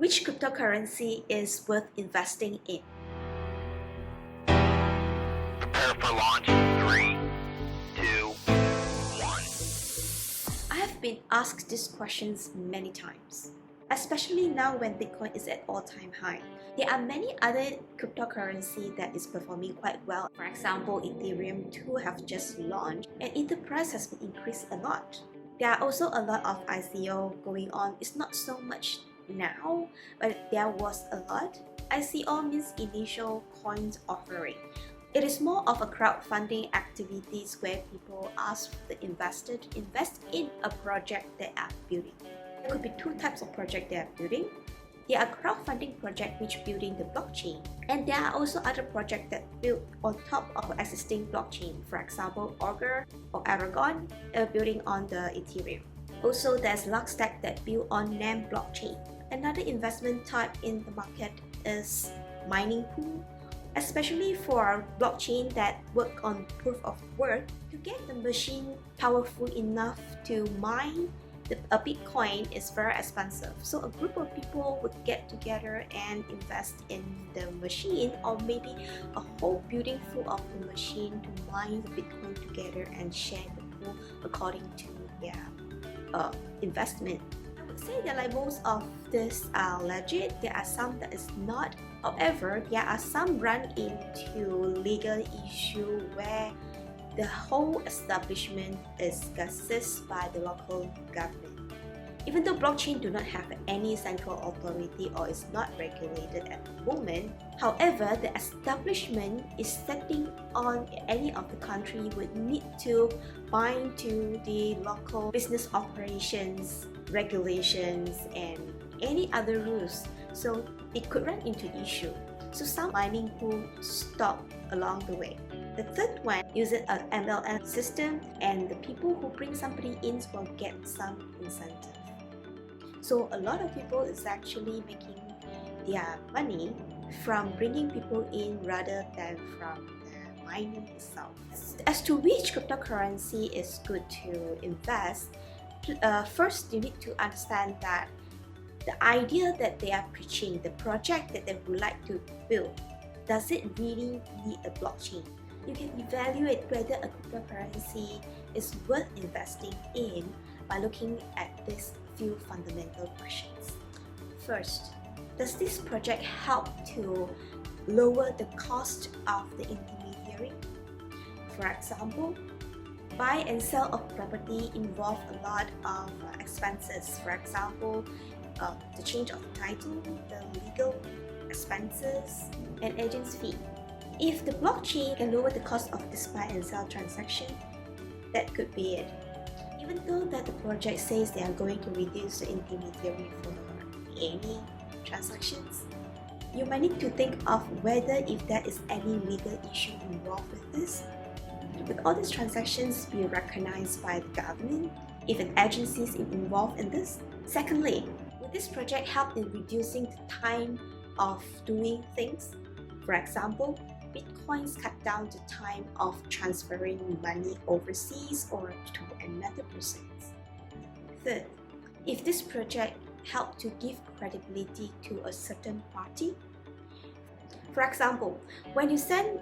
Which cryptocurrency is worth investing in? Prepare for launch. 3, 2, 1. I have been asked these questions many times, especially now when Bitcoin is at all-time high. There are many other cryptocurrency that is performing quite well. For example, Ethereum too have just launched and the price has been increased a lot. There are also a lot of ICO going on. It's not so much now, but there was a lot. ICO means initial coins offering. It is more of a crowdfunding activities where people ask the investor to invest in a project they are building. There could be two types of project they are building. There are crowdfunding projects which building the blockchain, and there are also other projects that build on top of an existing blockchain. For example, Augur or Aragon building on the Ethereum. Also, there's Luxstack that build on NAM blockchain. Another investment type in the market is mining pool, especially for blockchain that work on proof of work. To get the machine powerful enough to mine a Bitcoin is very expensive. So a group of people would get together and invest in the machine, or maybe a whole building full of the machine to mine the Bitcoin together and share the pool according to their investment. I would say that like most of this are legit. There are some that is not. However, there are some run into legal issue where the whole establishment is gazetted by the local government. Even though blockchain do not have any central authority or is not regulated at the moment, however, the establishment is setting on any of the country would need to bind to the local business operations, regulations, and any other rules. So it could run into issue. So some mining pool stop along the way. The third one uses an MLM system, and the people who bring somebody in will get some incentive. So a lot of people is actually making their money from bringing people in rather than from the mining itself. As to which cryptocurrency is good to invest, first you need to understand that the idea that they are preaching, the project that they would like to build, does it really need a blockchain? You can evaluate whether a cryptocurrency is worth investing in by looking at these few fundamental questions. First, does this project help to lower the cost of the intermediary? For example, buy and sell of property involve a lot of expenses. For example, the change of title, the legal expenses, and agent's fee. If the blockchain can lower the cost of this buy and sell transaction, that could be it. Even though that the project says they are going to reduce the intermediary for any transactions, you might need to think of whether if there is any legal issue involved with this. Will all these transactions be recognized by the government if an agency is involved in this? Secondly, will this project help in reducing the time of doing things? For example, Bitcoins cut down the time of transferring money overseas or to another person. Third, if this project help to give credibility to a certain party. For example, when you send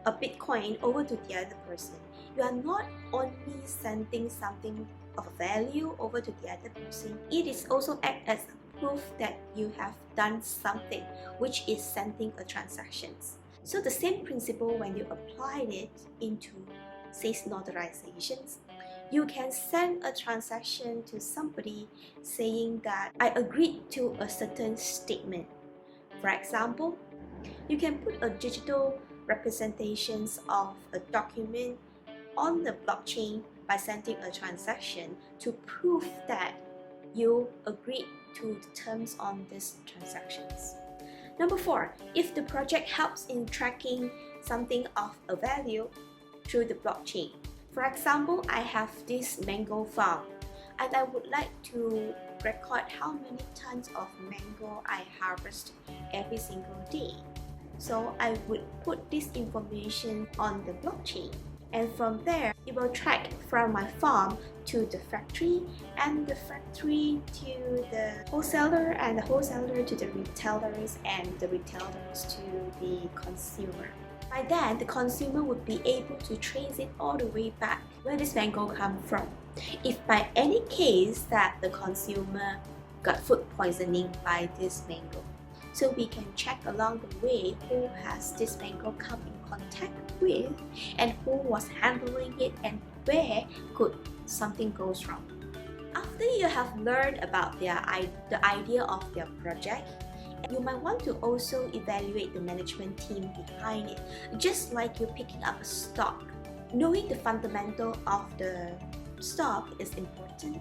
a Bitcoin over to the other person, you are not only sending something of value over to the other person, it is also act as proof that you have done something, which is sending a transactions. So the same principle when you apply it into, say, notarizations, you can send a transaction to somebody saying that I agreed to a certain statement. For example, you can put a digital representations of a document on the blockchain by sending a transaction to prove that you agreed to the terms on these transactions. Number 4, if the project helps in tracking something of a value through the blockchain. For example, I have this mango farm and I would like to record how many tons of mango I harvest every single day. So I would put this information on the blockchain. And from there, it will track from my farm to the factory, and the factory to the wholesaler, and the wholesaler to the retailers, and the retailers to the consumer. By then, the consumer would be able to trace it all the way back where this mango come from. If by any case that the consumer got food poisoning by this mango, so we can check along the way who has this mango come in contact with, and who was handling it, and where could something goes wrong. After you have learned about the idea of their project, you might want to also evaluate the management team behind it. Just like you're picking up a stock, knowing the fundamental of the stock is important,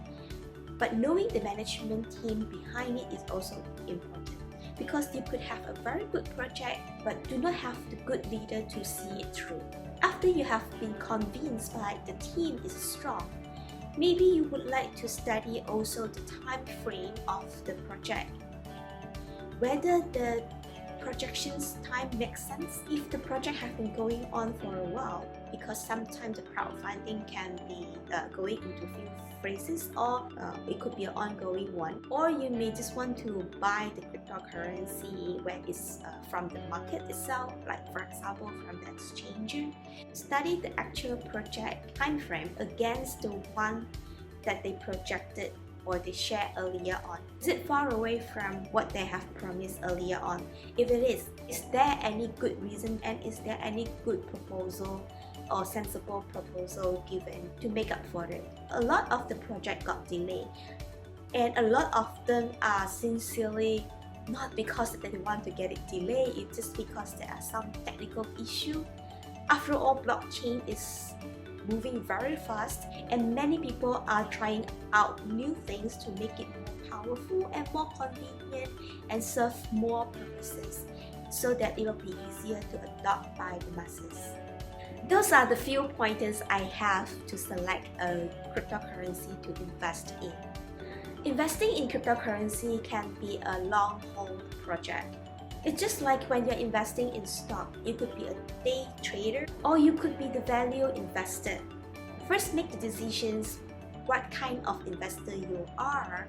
but knowing the management team behind it is also important, because you could have a very good project but do not have the good leader to see it through. After you have been convinced by the team is strong, maybe you would like to study also the time frame of the project, whether the projection's time makes sense. If the project has been going on for a while, because sometimes the crowdfunding can be going into few phases, or it could be an ongoing one, or you may just want to buy the cryptocurrency when it's from the market itself, like for example from the exchanger. Study the actual project time frame against the one that they projected or they shared earlier on. Is it far away from what they have promised earlier on? If it is there any good reason, and is there any good proposal or sensible proposal given to make up for it? A lot of the project got delayed, and a lot of them are sincerely not because they want to get it delayed, it's just because there are some technical issue. After all, blockchain is moving very fast, and many people are trying out new things to make it more powerful and more convenient and serve more purposes, so that it will be easier to adopt by the masses. Those are the few pointers I have to select a cryptocurrency to invest in. Investing in cryptocurrency can be a long-haul project. It's just like when you're investing in stock. You could be a day trader, or you could be the value investor. First, make the decisions what kind of investor you are,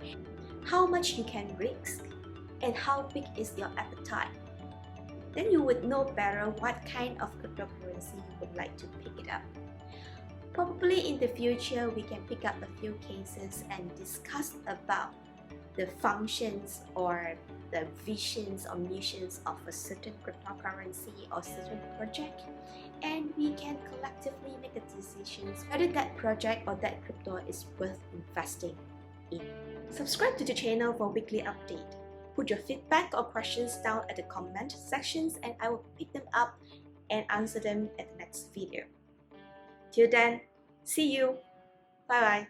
how much you can risk, and how big is your appetite. Then you would know better what kind of cryptocurrency you would like to pick it up. Probably in the future, we can pick up a few cases and discuss about the functions or the visions or missions of a certain cryptocurrency or certain project, and we can collectively make a decision whether that project or that crypto is worth investing in. Subscribe to the channel for weekly update. Put your feedback or questions down at the comment sections, and I will pick them up and answer them at the next video. Till then, see you. Bye bye.